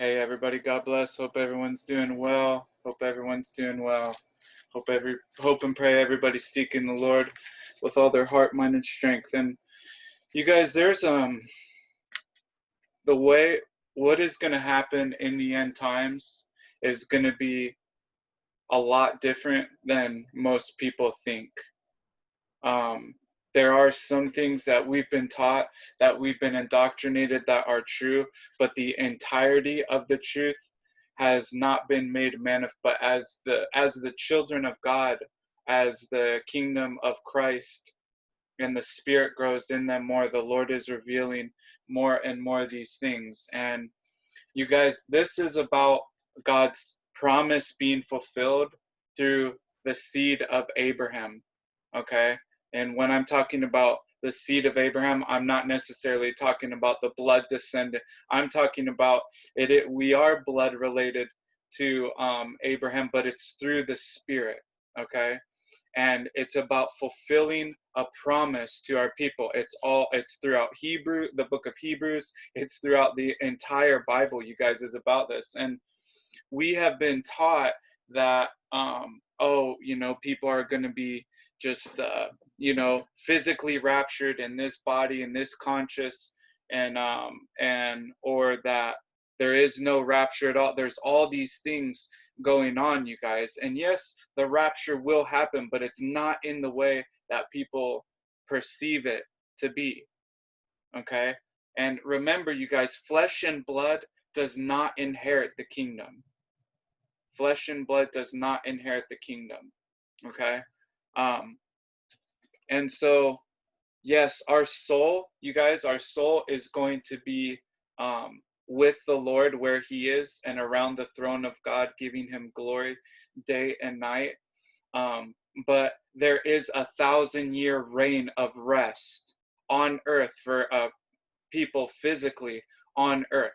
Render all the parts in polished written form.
Hey everybody, God bless. Hope everyone's doing well. Hope and pray everybody's seeking the Lord with all their heart, mind, and strength. And you guys, there's the way what is going to happen in the end times is going to be a lot different than most people think. There are some things that we've been taught, that we've been indoctrinated, that are true, but the entirety of the truth has not been made manifest. But as the children of God, as the kingdom of Christ and the Spirit grows in them more, the Lord is revealing more and more of these things. And you guys, this is about God's promise being fulfilled through the seed of Abraham. Okay? And when I'm talking about the seed of Abraham, I'm not necessarily talking about the blood descendant. I'm talking about it we are blood related to Abraham, but it's through the Spirit. Okay? And it's about fulfilling a promise to our people. It's throughout the book of Hebrews. It's throughout the entire Bible, you guys, is about this. And we have been taught that people are going to be just physically raptured in this body, in this conscious, and or that there is no rapture at all. There's all these things going on, you guys. And yes, the rapture will happen, but it's not in the way that people perceive it to be. Okay? And remember, you guys, flesh and blood does not inherit the kingdom. Flesh and blood does not inherit the kingdom. Okay? And so, yes, our soul, you guys, our soul is going to be with the Lord where he is and around the throne of God, giving him glory day and night. But there is 1,000-year reign of rest on earth for people physically on earth.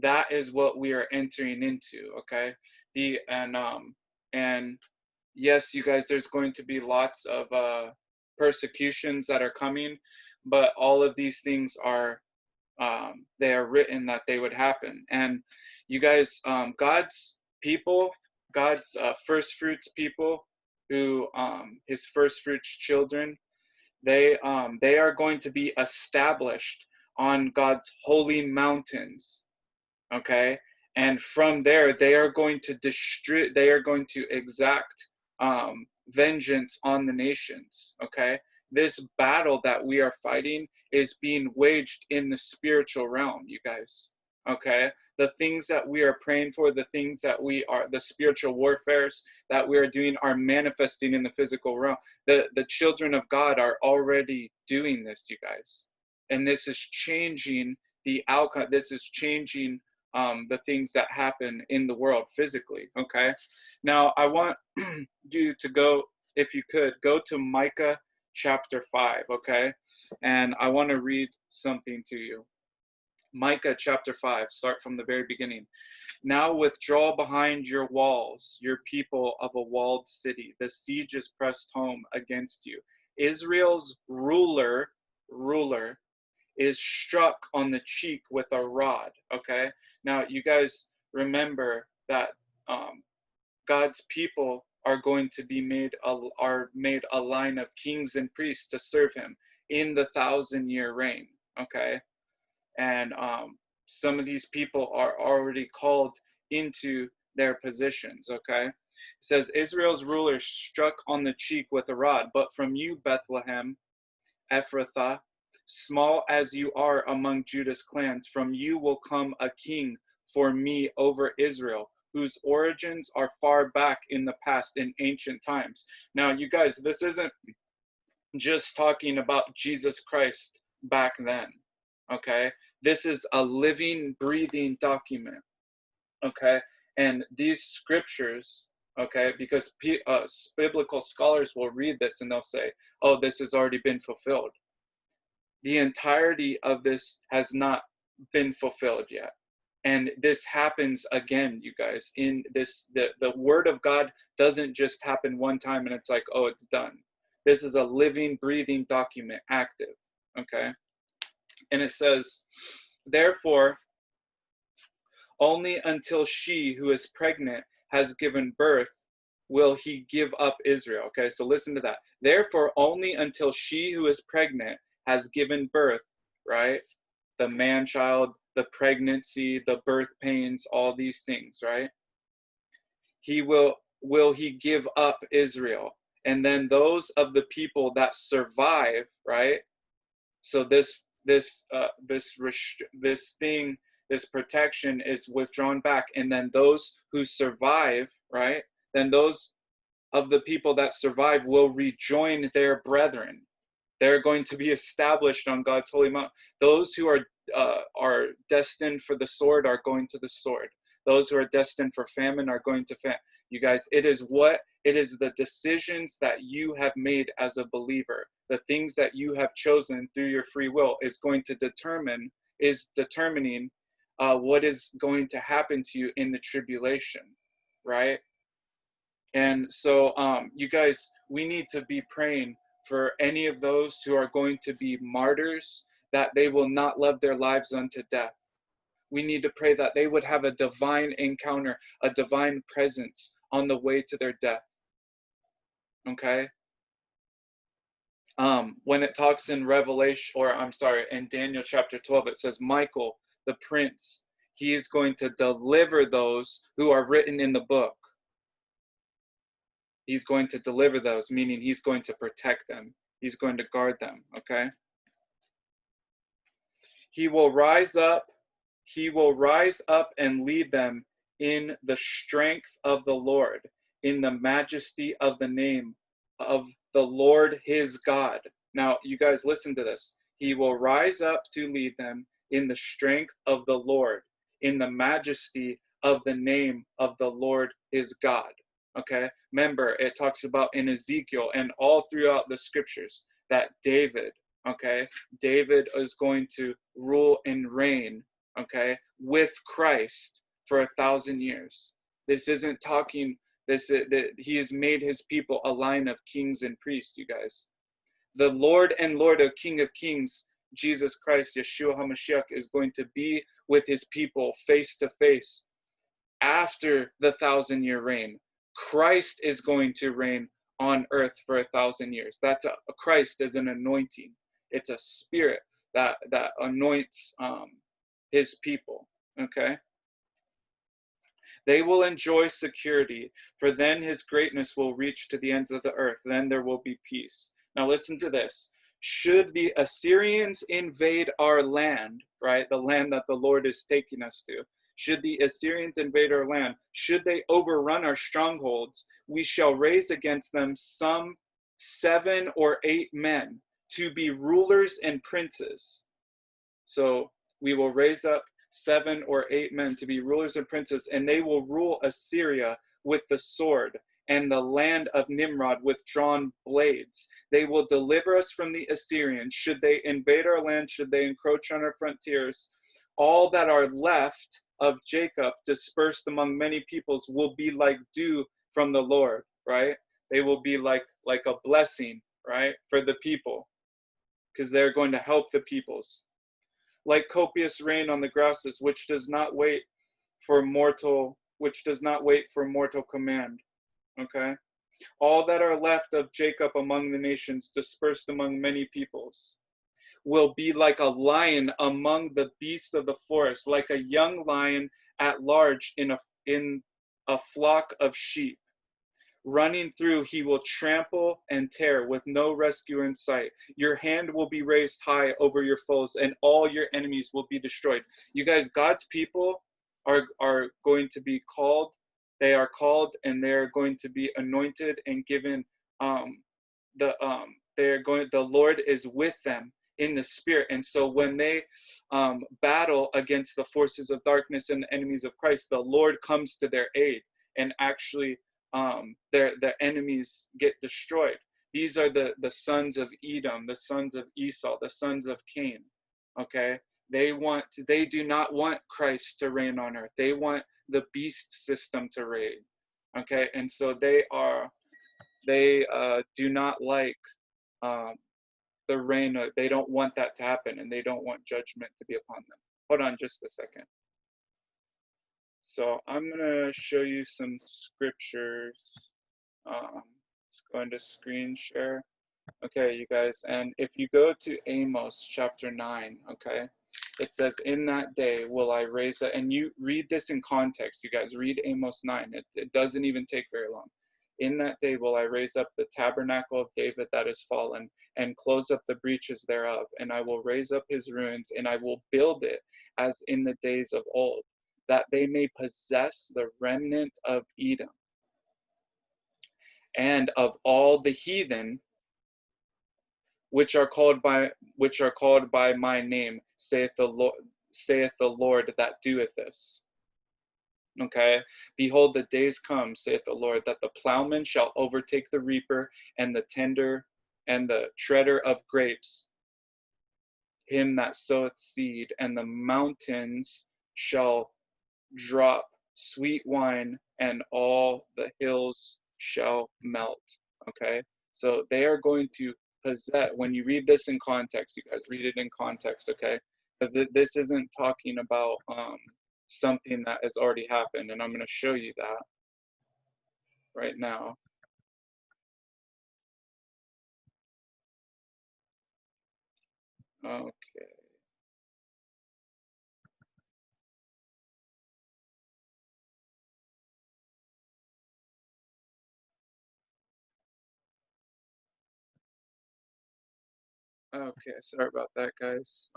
That is what we are entering into, okay? And yes, you guys, there's going to be lots of persecutions that are coming, but all of these things are they are written that they would happen. And you guys, God's people, God's first fruits people, who his first fruits children, they are going to be established on God's holy mountains. Okay, and from there they are going to exact vengeance on the nations. Okay, this battle that we are fighting is being waged in the spiritual realm, you guys. Okay, the things that we are praying for, the spiritual warfares that we are doing are manifesting in the physical realm. The children of God are already doing this, you guys, and this is changing the outcome. This is changing the things that happen in the world physically. Okay, now I want you to go, if you could, go to Micah chapter 5. Okay, and I want to read something to you. Micah chapter 5, start from the very beginning. Now withdraw behind your walls, your people of a walled city. The siege is pressed home against you. Israel's ruler is struck on the cheek with a rod. Okay, now you guys remember that God's people are going to be made a line of kings and priests to serve him in the 1,000-year reign. Okay, and some of these people are already called into their positions. Okay, it says Israel's ruler struck on the cheek with a rod, but from you, Bethlehem Ephrathah, small as you are among Judah's clans, from you will come a king for me over Israel, whose origins are far back in the past, in ancient times. Now, you guys, this isn't just talking about Jesus Christ back then, okay? This is a living, breathing document, okay? And these scriptures, okay, because biblical scholars will read this and they'll say, oh, this has already been fulfilled. The entirety of this has not been fulfilled yet. And this happens again, you guys. In this, the word of God doesn't just happen one time and it's like, oh, it's done. This is a living, breathing document, active, okay? And it says, therefore, only until she who is pregnant has given birth will he give up Israel. Okay, so listen to that. Therefore, only until she who is pregnant has given birth, right? The man child, the pregnancy, the birth pains, all these things, right? He will he give up Israel. And then those of the people that survive, right? So this protection is withdrawn back, and then those who survive, right? Then those of the people that survive will rejoin their brethren. They're going to be established on God's holy mountain. Those who are destined for the sword are going to the sword. Those who are destined for famine are going to famine. You guys, it is the decisions that you have made as a believer, the things that you have chosen through your free will is determining what is going to happen to you in the tribulation, right? And so, you guys, we need to be praying for any of those who are going to be martyrs, that they will not love their lives unto death. We need to pray that they would have a divine encounter, a divine presence on the way to their death. Okay? When it talks in in Daniel chapter 12, it says, Michael, the prince, he is going to deliver those who are written in the book. He's going to deliver those, meaning he's going to protect them. He's going to guard them, okay? He will rise up and lead them in the strength of the Lord, in the majesty of the name of the Lord his God. Now, you guys, listen to this. He will rise up to lead them in the strength of the Lord, in the majesty of the name of the Lord his God. Okay, remember, it talks about in Ezekiel and all throughout the scriptures that David is going to rule and reign, okay, with Christ for 1,000 years. This isn't talking, that he has made his people a line of kings and priests, you guys. The Lord and Lord of King of Kings, Jesus Christ, Yeshua HaMashiach, is going to be with his people face to face after the 1,000-year reign. Christ is going to reign on earth for 1,000 years. That's Christ is an anointing. It's a spirit that anoints his people. Okay. They will enjoy security, for then his greatness will reach to the ends of the earth. Then there will be peace. Now listen to this. Should the Assyrians invade our land, right, the land that the Lord is taking us to, should the Assyrians invade our land, should they overrun our strongholds, we shall raise against them some 7 or 8 men to be rulers and princes. So we will raise up 7 or 8 men to be rulers and princes, and they will rule Assyria with the sword, and the land of Nimrod with drawn blades. They will deliver us from the Assyrians. Should they invade our land, should they encroach on our frontiers, all that are left of Jacob, dispersed among many peoples, will be like dew from the Lord, right? They will be like a blessing, right, for the people, because they're going to help the peoples. Like copious rain on the grasses, which does not wait for mortal command. Okay? All that are left of Jacob among the nations, dispersed among many peoples, will be like a lion among the beasts of the forest, like a young lion at large in a flock of sheep. Running through, he will trample and tear with no rescue in sight. Your hand will be raised high over your foes, and all your enemies will be destroyed. You guys, God's people are going to be called. They are called, and they are going to be anointed and given. The Lord is with them in the spirit, and so when they battle against the forces of darkness and the enemies of Christ, the Lord comes to their aid, and actually their enemies get destroyed. These are the sons of Edom, the sons of Esau, the sons of Cain. Okay, they do not want Christ to reign on earth. They want the beast system to reign. Okay, and so they do not like the reign. They don't want that to happen, and they don't want judgment to be upon them. Hold on just a second. So I'm gonna show you some scriptures. Let's go into screen share. Okay, you guys, and if you go to Amos chapter 9, okay, it says, "In that day will I raise up," and you read this in context, you guys, read Amos 9. It doesn't even take very long. "In that day will I raise up the tabernacle of David that is fallen, and close up the breaches thereof, and I will raise up his ruins, and I will build it as in the days of old, that they may possess the remnant of Edom, and of all the heathen which are called by my name, saith the Lord that doeth this." Okay, "Behold, the days come, saith the Lord, that the plowman shall overtake the reaper, and the tender and the treader of grapes, him that soweth seed, and the mountains shall drop sweet wine, and all the hills shall melt." Okay, so they are going to possess. When you read this in context, you guys read it in context, okay? Because this isn't talking about something that has already happened, and I'm going to show you that right now. Okay. Okay, sorry about that, guys.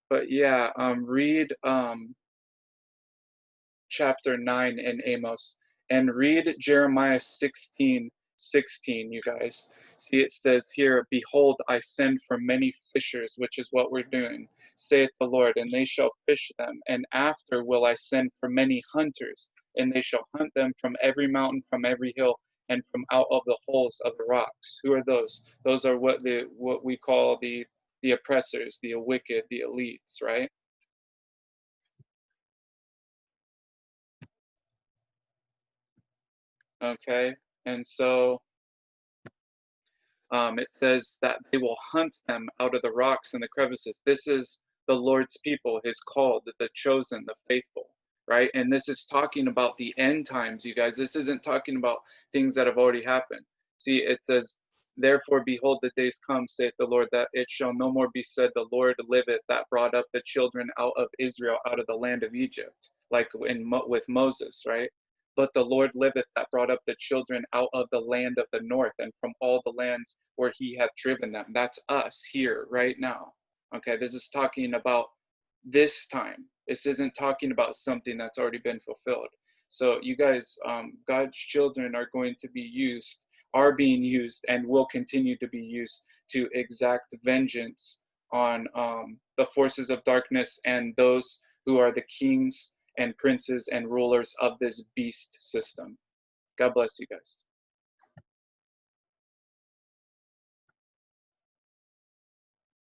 But yeah, read chapter 9 in Amos, and read Jeremiah 16:16, you guys. See, it says here, "Behold, I send for many fishers," which is what we're doing, "saith the Lord, and they shall fish them. And after will I send for many hunters, and they shall hunt them from every mountain, from every hill, and from out of the holes of the rocks." Who are those? Those are what we call the oppressors, the wicked, the elites, right? Okay. And so it says that they will hunt them out of the rocks and the crevices. This is the Lord's people, his called, the chosen, the faithful, right? And this is talking about the end times, you guys. This isn't talking about things that have already happened. See, it says, "Therefore, behold, the days come, saith the Lord, that it shall no more be said, the Lord liveth, that brought up the children out of Israel out of the land of Egypt," like with Moses, right? "But the Lord liveth, that brought up the children out of the land of the north, and from all the lands where he hath driven them." That's us here right now. Okay, this is talking about this time. This isn't talking about something that's already been fulfilled. So you guys, God's children are going to be used, are being used, and will continue to be used to exact vengeance on the forces of darkness and those who are the kings and princes and rulers of this beast system. God bless you guys.